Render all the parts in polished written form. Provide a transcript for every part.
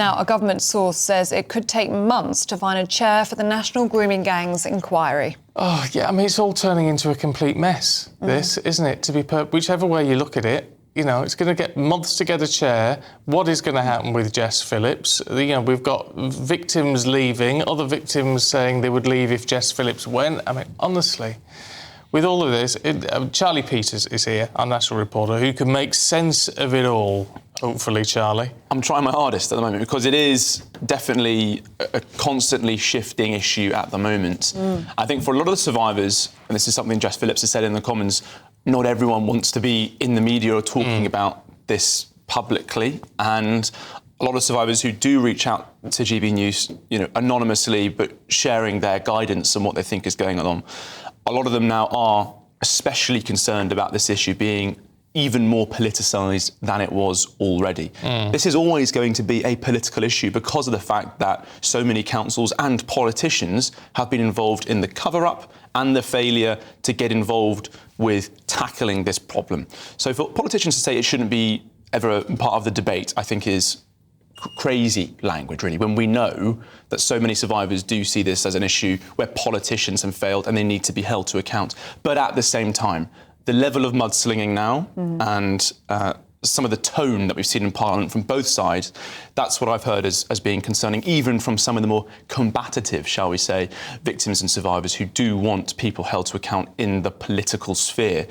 Now, a government source says it could take months to find a chair for the National Grooming Gangs inquiry. Oh, yeah, I mean, it's all turning into a complete mess, this, isn't it? Whichever way you look at it, you know, it's going to get months to get a chair. What is going to happen with Jess Phillips? You know, we've got victims leaving, other victims saying they would leave if Jess Phillips went. I mean, honestly, with all of this, Charlie Peters is here, our national reporter, who can make sense of it all. Hopefully, Charlie. I'm trying my hardest at the moment because it is definitely a constantly shifting issue at the moment. I think for a lot of the survivors, and this is something Jess Phillips has said in the Commons, not everyone wants to be in the media or talking about this publicly. And a lot of survivors who do reach out to GBNews, you know, anonymously, but sharing their guidance and what they think is going on, a lot of them now are especially concerned about this issue being even more politicised than it was already. This is always going to be a political issue because of the fact that so many councils and politicians have been involved in the cover-up and the failure to get involved with tackling this problem. So for politicians to say it shouldn't be ever a part of the debate, I think is crazy language, really, when we know that so many survivors do see this as an issue where politicians have failed and they need to be held to account. But at the same time, the level of mudslinging now and some of the tone that we've seen in Parliament from both sides, that's what I've heard as being concerning, even from some of the more combative, shall we say, victims and survivors who do want people held to account in the political sphere.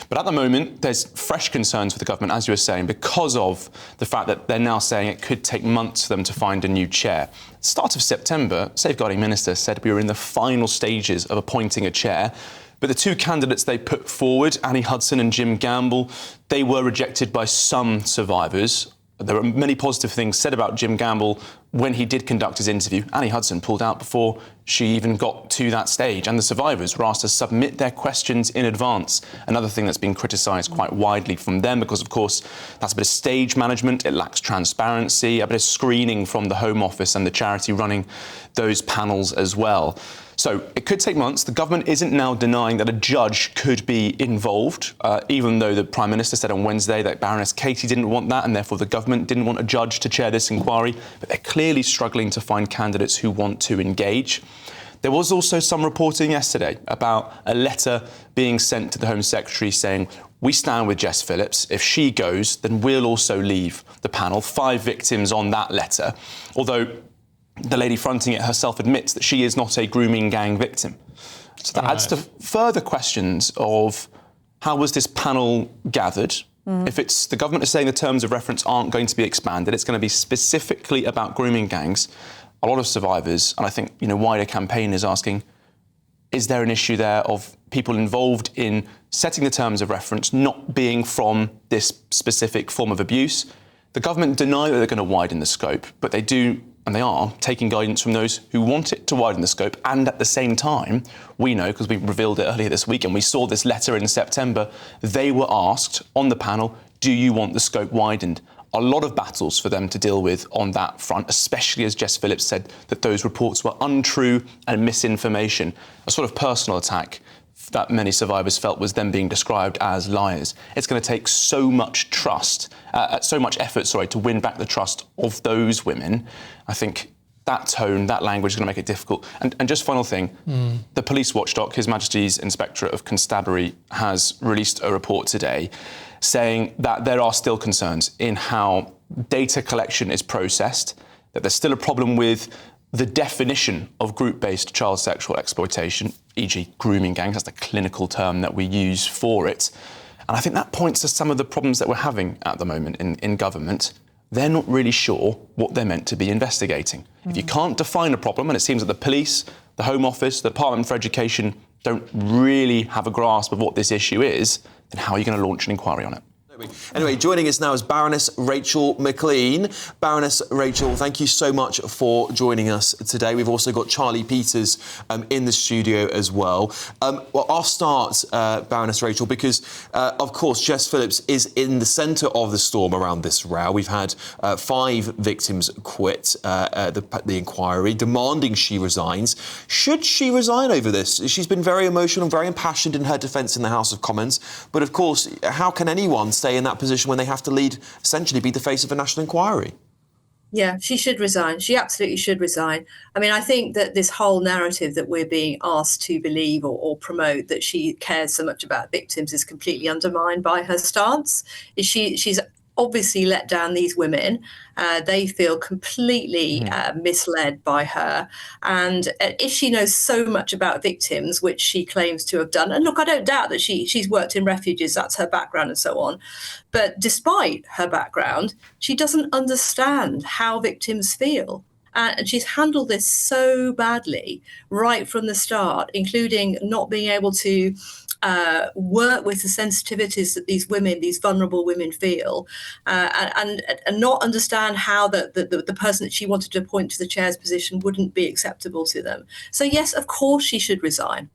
But at the moment, there's fresh concerns for the government, as you were saying, because of the fact that they're now saying it could take months for them to find a new chair. Start of September, Safeguarding Minister said we were in the final stages of appointing a chair. But the two candidates they put forward, Annie Hudson and Jim Gamble, they were rejected by some survivors. There were many positive things said about Jim Gamble when he did conduct his interview. Annie Hudson pulled out before she even got to that stage, and the survivors were asked to submit their questions in advance. Another thing that's been criticised quite widely from them because, of course, that's a bit of stage management, it lacks transparency, a bit of screening from the Home Office and the charity running those panels as well. So it could take months. The government isn't now denying that a judge could be involved, even though the Prime Minister said on Wednesday that Baroness Katie didn't want that and therefore the government didn't want a judge to chair this inquiry. But they're clearly struggling to find candidates who want to engage. There was also some reporting yesterday about a letter being sent to the Home Secretary saying, we stand with Jess Phillips. If she goes, then we'll also leave the panel. 5 victims on that letter, although the lady fronting it herself admits that she is not a grooming gang victim. So that adds to further questions of how was this panel gathered? If it's the government is saying the terms of reference aren't going to be expanded, it's going to be specifically about grooming gangs. A lot of survivors, and I think, you know, wider campaign is asking, is there an issue there of people involved in setting the terms of reference not being from this specific form of abuse? The government deny that they're going to widen the scope, but they do, and they are, taking guidance from those who want it to widen the scope. And at the same time, we know, because we revealed it earlier this week, and we saw this letter in September, they were asked on the panel, do you want the scope widened? A lot of battles for them to deal with on that front, especially as Jess Phillips said that those reports were untrue and misinformation, a sort of personal attack that many survivors felt was then being described as liars. It's going to take so much effort, to win back the trust of those women. I think that tone, that language is going to make it difficult. And just final thing, the police watchdog, His Majesty's Inspectorate of Constabulary, has released a report today saying that there are still concerns in how data collection is processed, that there's still a problem with the definition of group-based child sexual exploitation, e.g. grooming gangs, that's the clinical term that we use for it. And I think that points to some of the problems that we're having at the moment in government. They're not really sure what they're meant to be investigating. If you can't define a problem, and it seems that the police, the Home Office, the Department for Education don't really have a grasp of what this issue is, then how are you going to launch an inquiry on it? Anyway, joining us now is Baroness Rachel Maclean. Baroness Rachel, thank you so much for joining us today. We've also got Charlie Peters in the studio as well. Well, I'll start, Baroness Rachel, because, of course, Jess Phillips is in the centre of the storm around this row. We've had 5 victims quit the inquiry, demanding she resigns. Should she resign over this? She's been very emotional and very impassioned in her defence in the House of Commons. But, of course, how can anyone stay in that position when they have to lead, essentially be the face of a national inquiry? Yeah, she should resign. She absolutely should resign. I mean, I think that this whole narrative that we're being asked to believe or promote, that she cares so much about victims, is completely undermined by her stance. She's obviously let down these women. They feel completely misled by her. And if she knows so much about victims, which she claims to have done, and look, I don't doubt that she's worked in refuges, that's her background and so on. But despite her background, she doesn't understand how victims feel. And she's handled this so badly right from the start, including not being able to work with the sensitivities that these women, these vulnerable women, feel, and not understand how the person that she wanted to appoint to the chair's position wouldn't be acceptable to them. So yes, of course she should resign.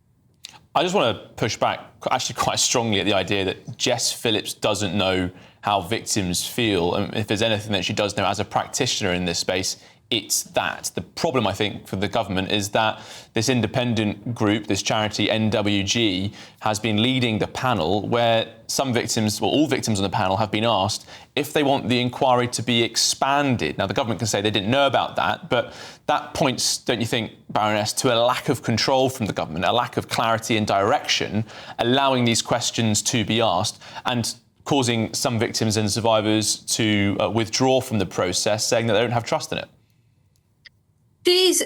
I just want to push back actually quite strongly at the idea that Jess Phillips doesn't know how victims feel. And if there's anything that she does know as a practitioner in this space, it's that. The problem, I think, for the government is that this independent group, this charity NWG, has been leading the panel where some victims, well, all victims on the panel have been asked if they want the inquiry to be expanded. Now, the government can say they didn't know about that, but that points, don't you think, Baroness, to a lack of control from the government, a lack of clarity and direction, allowing these questions to be asked and causing some victims and survivors to withdraw from the process, saying that they don't have trust in it.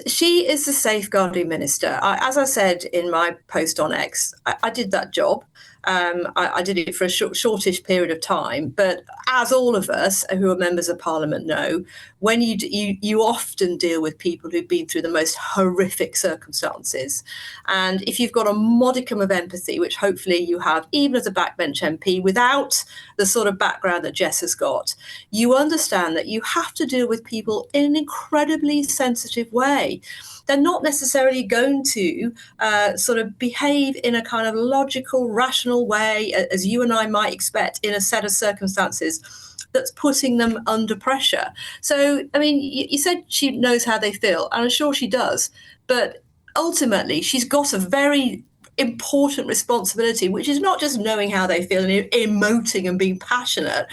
She is the safeguarding minister. As I said in my post on X, I did that job. I did it for a shortish period of time. But as all of us who are members of Parliament know, when you often deal with people who've been through the most horrific circumstances. And if you've got a modicum of empathy, which hopefully you have, even as a backbench MP, without the sort of background that Jess has got, you understand that you have to deal with people in an incredibly sensitive way. They're not necessarily going to sort of behave in a kind of logical, rational way, as you and I might expect in a set of circumstances that's putting them under pressure. So, I mean, you said she knows how they feel, and I'm sure she does. But ultimately, she's got a very important responsibility, which is not just knowing how they feel and emoting and being passionate.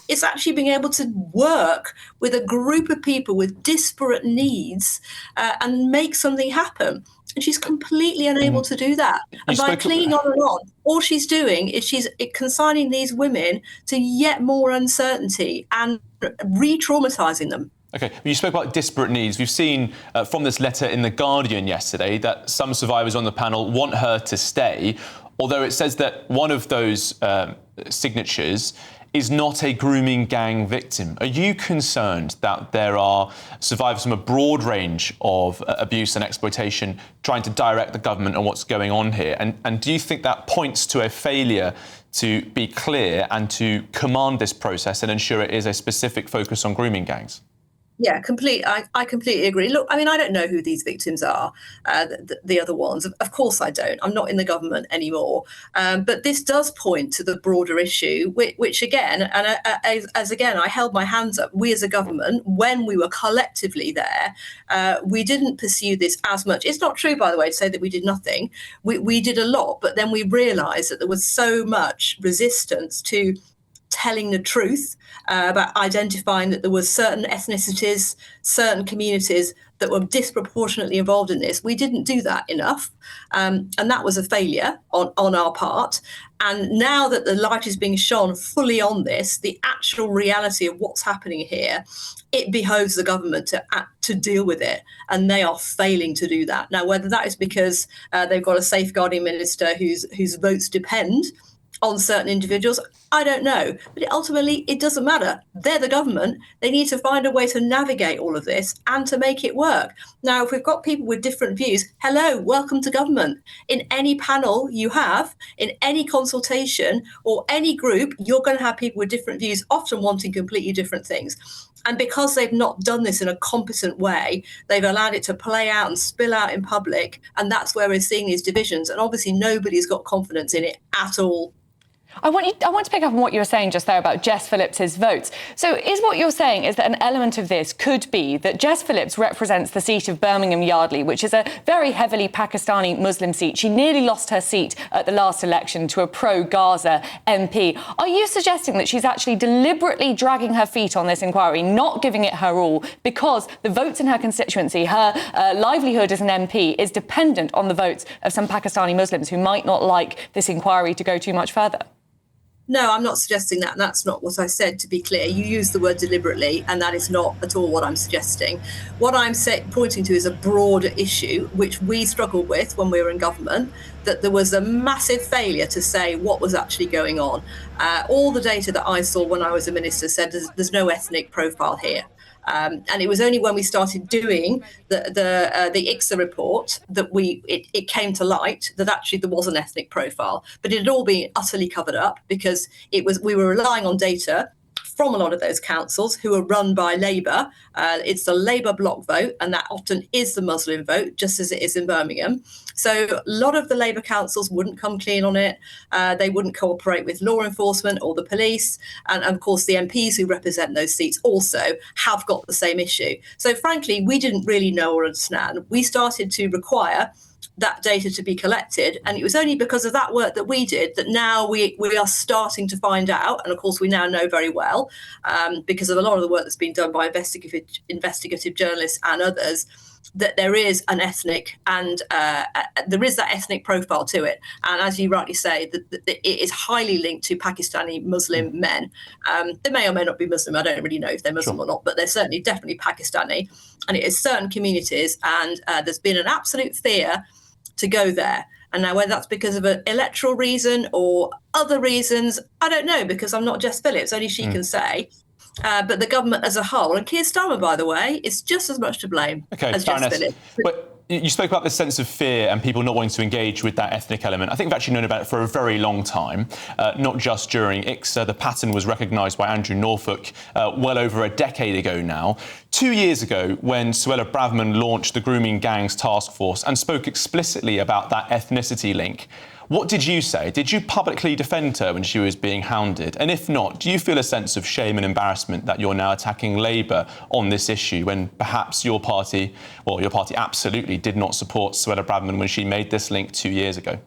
It's actually being able to work with a group of people with disparate needs and make something happen. And she's completely unable to do that. And by clinging on and on, all she's doing is she's consigning these women to yet more uncertainty and re-traumatizing them. OK, you spoke about disparate needs. We've seen from this letter in The Guardian yesterday that some survivors on the panel want her to stay, although it says that one of those signatures is not a grooming gang victim. Are you concerned that there are survivors from a broad range of abuse and exploitation trying to direct the government on what's going on here? And do you think that points to a failure to be clear and to command this process and ensure it is a specific focus on grooming gangs? Yeah, I completely agree. Look, I mean, I don't know who these victims are, the other ones. Of course I don't. I'm not in the government anymore. But this does point to the broader issue, which again, and as again, I held my hands up. We as a government, when we were collectively there, we didn't pursue this as much. It's not true, by the way, to say that we did nothing. We did a lot, but then we realised that there was so much resistance to telling the truth about identifying that there were certain ethnicities, certain communities that were disproportionately involved in this. We didn't do that enough, and that was a failure on our part. And now that the light is being shone fully on this, the actual reality of what's happening here, it behoves the government to deal with it, and they are failing to do that. Now, whether that is because they've got a safeguarding minister whose votes depend on certain individuals, I don't know. But ultimately, it doesn't matter. They're the government. They need to find a way to navigate all of this and to make it work. Now, if we've got people with different views, hello, welcome to government. In any panel you have, in any consultation or any group, you're going to have people with different views, often wanting completely different things. And because they've not done this in a competent way, they've allowed it to play out and spill out in public. And that's where we're seeing these divisions. And obviously, nobody's got confidence in it at all. I want to pick up on what you were saying just there about Jess Phillips's votes. So is what you're saying is that an element of this could be that Jess Phillips represents the seat of Birmingham Yardley, which is a very heavily Pakistani Muslim seat. She nearly lost her seat at the last election to a pro-Gaza MP. Are you suggesting that she's actually deliberately dragging her feet on this inquiry, not giving it her all, because the votes in her constituency, her livelihood as an MP, is dependent on the votes of some Pakistani Muslims who might not like this inquiry to go too much further? No, I'm not suggesting that. That's not what I said, to be clear. You used the word deliberately, and that is not at all what I'm suggesting. What I'm pointing to is a broader issue, which we struggled with when we were in government, that there was a massive failure to say what was actually going on. All the data that I saw when I was a minister said there's no ethnic profile here. And it was only when we started doing the ICSA report that it came to light that actually there was an ethnic profile, but it had all been utterly covered up because we were relying on data from a lot of those councils who are run by Labour. It's the Labour block vote, and that often is the Muslim vote, just as it is in Birmingham. So a lot of the Labour councils wouldn't come clean on it. They wouldn't cooperate with law enforcement or the police. And of course, the MPs who represent those seats also have got the same issue. So frankly, we didn't really know or understand. We started to require that data to be collected. And it was only because of that work that we did that now we are starting to find out. And of course, we now know very well because of a lot of the work that's been done by investigative journalists and others, that there is an ethnic and there is that ethnic profile to it. And as you rightly say, that it is highly linked to Pakistani Muslim men. They may or may not be Muslim. I don't really know if they're Muslim or not, but they're certainly definitely Pakistani. And it is certain communities. And there's been an absolute fear to go there. And now whether that's because of an electoral reason or other reasons, I don't know, because I'm not Jess Phillips, only she can say. But the government as a whole, and Keir Starmer, by the way, is just as much to blame as Jess Phillips. But you spoke about this sense of fear and people not wanting to engage with that ethnic element. I think we've actually known about it for a very long time, not just during ICSA. The pattern was recognised by Andrew Norfolk well over a decade ago now. 2 years ago, when Suella Braverman launched the Grooming Gangs Task Force and spoke explicitly about that ethnicity link, what did you say? Did you publicly defend her when she was being hounded? And if not, do you feel a sense of shame and embarrassment that you're now attacking Labour on this issue when perhaps your party absolutely did not support Suella Braverman when she made this link 2 years ago?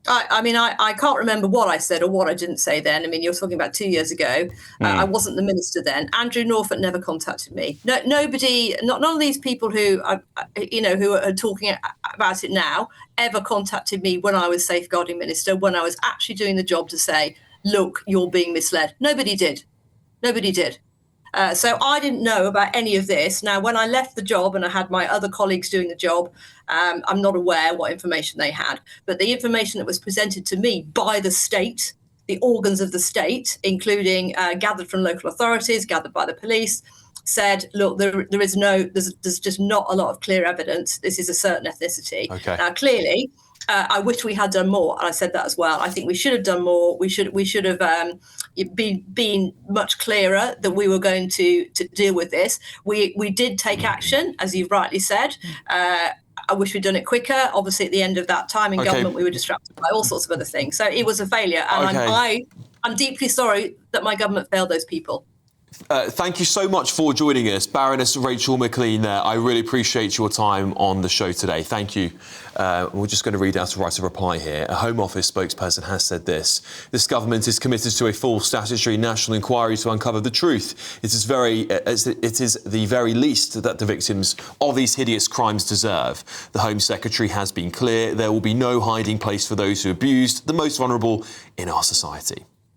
I can't remember what I said or what I didn't say then. I mean, you're talking about 2 years ago. I wasn't the minister then. Andrew Norfolk never contacted me. Nobody, none of these people who are talking about it now ever contacted me when I was safeguarding minister, when I was actually doing the job to say, look, you're being misled. Nobody did. So I didn't know about any of this. Now, when I left the job and I had my other colleagues doing the job, I'm not aware what information they had. But the information that was presented to me by the state, the organs of the state, including gathered from local authorities, gathered by the police, said, look, there's just not a lot of clear evidence. This is a certain ethnicity. Okay. Now, clearly, I wish we had done more, and I said that as well. I think we should have done more. We should have been much clearer that we were going to deal with this. We did take action, as you've rightly said. I wish we'd done it quicker. Obviously, at the end of that time in government, we were distracted by all sorts of other things. So it was a failure, and I'm deeply sorry that my government failed those people. Thank you so much for joining us, Baroness Rachel Maclean there. I really appreciate your time on the show today. Thank you. We're just going to read out a right of reply here. A Home Office spokesperson has said this. This government is committed to a full statutory national inquiry to uncover the truth. It is the very least that the victims of these hideous crimes deserve. The Home Secretary has been clear there will be no hiding place for those who abused the most vulnerable in our society.